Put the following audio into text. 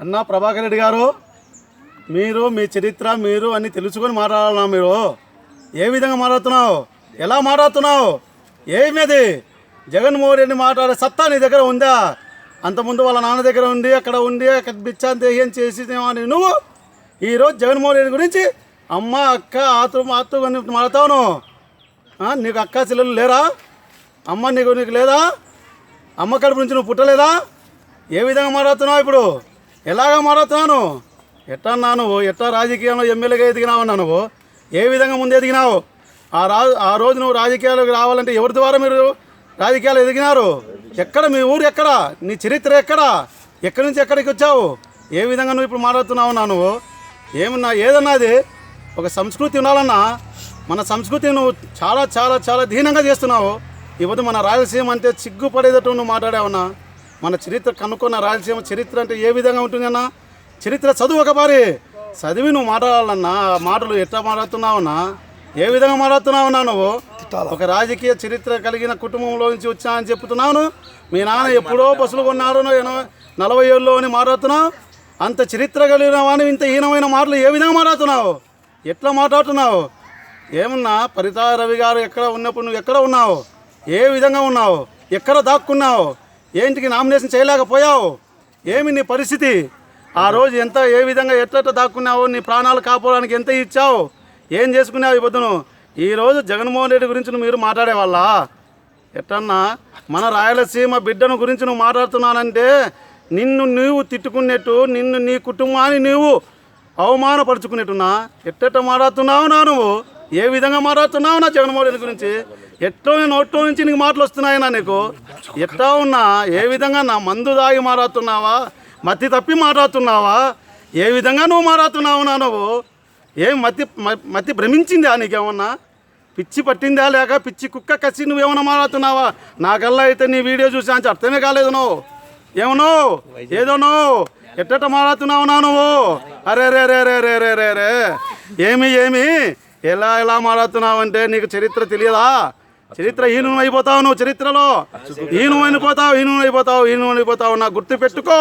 అన్నా ప్రభాకర్ రెడ్డి గారు, మీరు మీ చరిత్ర మీరు అన్నీ తెలుసుకొని మాట్లాడాలన్నా. మీరు ఏ విధంగా మాట్లాడుతున్నావు, ఎలా మాట్లాడుతున్నావు, ఏమిది? జగన్మోహన్ రెడ్డి మాట్లాడే సత్తా నీ దగ్గర ఉందా? అంతకుముందు వాళ్ళ నాన్న దగ్గర ఉండి అక్కడ బిచ్చాంతి ఏం చేసి నువ్వు ఈరోజు జగన్మోహన్ రెడ్డి గురించి అమ్మ అక్క ఆతు అని మాట్లాడతావు. నీకు అక్క చెల్లెలు లేరా? అమ్మ నీకు లేదా? అమ్మ కడుపు నుంచి నువ్వు పుట్టలేదా? ఏ విధంగా మాట్లాడుతున్నావు? ఇప్పుడు ఎలాగా మాట్లాడుతున్నాను? ఎట్టన్నా నువ్వు ఎట్టా రాజకీయంలో ఎమ్మెల్యేగా ఎదిగినావన్నా? నువ్వు ఏ విధంగా ముందు ఎదిగినావు? ఆ రోజు నువ్వు రాజకీయాలకు రావాలంటే ఎవరి ద్వారా మీరు రాజకీయాలు ఎదిగినారు? ఎక్కడ మీ ఊరు, ఎక్కడ నీ చరిత్ర, ఎక్కడి నుంచి ఎక్కడికి వచ్చావు? ఏ విధంగా నువ్వు ఇప్పుడు మాట్లాడుతున్నావు? నువ్వు ఏమన్నా ఏదన్నది ఒక సంస్కృతి ఉండాలన్నా. మన సంస్కృతిని నువ్వు చాలా చాలా చాలా దీనంగా చేస్తున్నావు. ఇవ్వదు మన రాయలసీమ అంటే సిగ్గుపడేటట్టు నువ్వు మాట్లాడావన్నా. మన చరిత్ర కనుక్కున్న రాయలసీమ చరిత్ర అంటే ఏ విధంగా ఉంటుందన్నా? చరిత్ర చదువు ఒకసారి చదివి నువ్వు మాట్లాడాలన్నా. మాటలు ఎట్లా మాట్లాడుతున్నావన్నా? ఏ విధంగా మాట్లాడుతున్నావన్నా? నువ్వు ఒక రాజకీయ చరిత్ర కలిగిన కుటుంబంలో నుంచి వచ్చా అని చెప్తున్నాను. మీ నాన్న ఎప్పుడో బస్సులు కొన్నారు 40 ఏళ్ళలో అని మాట్లాడుతున్నావు. అంత చరిత్ర కలిగిన వాడిని ఇంత హీనమైన మాటలు ఏ విధంగా మాట్లాడుతున్నావు? ఎట్లా మాట్లాడుతున్నావు? ఏమన్నా పరితా రవి గారు ఎక్కడ ఉన్నప్పుడు నువ్వు ఎక్కడ ఉన్నావు? ఏ విధంగా ఉన్నావు? ఎక్కడ దాక్కున్నావు? ఏంటికి నామినేషన్ చేయలేకపోయావు? ఏమి నీ పరిస్థితి? ఆ రోజు ఏ విధంగా ఎట్లా దాక్కున్నావు? నీ ప్రాణాలు కాపాడడానికి ఎంత ఇచ్చావు? ఏం చేసుకున్నావు ఈ పొద్దును? ఈరోజు జగన్మోహన్ రెడ్డి గురించి మీరు మాట్లాడేవాళ్ళ? ఎట్టన్నా మన రాయలసీమ బిడ్డను గురించి నువ్వు మాట్లాడుతున్నానంటే నిన్ను నీవు తిట్టుకున్నట్టు, నిన్ను నీ కుటుంబాన్ని నీవు అవమానపరుచుకునేట్టున్నా. ఎట్ట మాట్లాడుతున్నావు నువ్వు? ఏ విధంగా మాట్లాడుతున్నావు నా జగన్మోహన్ రెడ్డి గురించి? ఎట్టో నోట్లో నుంచి నీకు మాటలు వస్తున్నాయన్నా నీకు? ఎట్టా ఉన్నా? ఏ విధంగా నా మందు దాగి మాట్లాడుతున్నావా? మతి తప్పి మాట్లాడుతున్నావా? ఏ విధంగా నువ్వు మాట్లాడుతున్నావు నువ్వు? ఏం మతి భ్రమించిందా నీకేమన్నా? పిచ్చి పట్టిందా లేక పిచ్చి కుక్క కసి నువ్వేమన్నా మాట్లాడుతున్నావా? నాకల్లా అయితే నీ వీడియో చూసి అంత అర్థమే కాలేదు. నువ్వు ఏమనో ఏదోనో ఎట్ట మాట్లాడుతున్నావు నువ్వు? అరే రే రే రే రే రే రే రే ఏమి ఎలా మాట్లాడుతున్నావు అంటే నీకు చరిత్ర తెలియదా? చరిత్ర హీనం అయిపోతావు నువ్వు. చరిత్రలో హీనం అయిపోతావు. నా గుర్తు పెట్టుకో.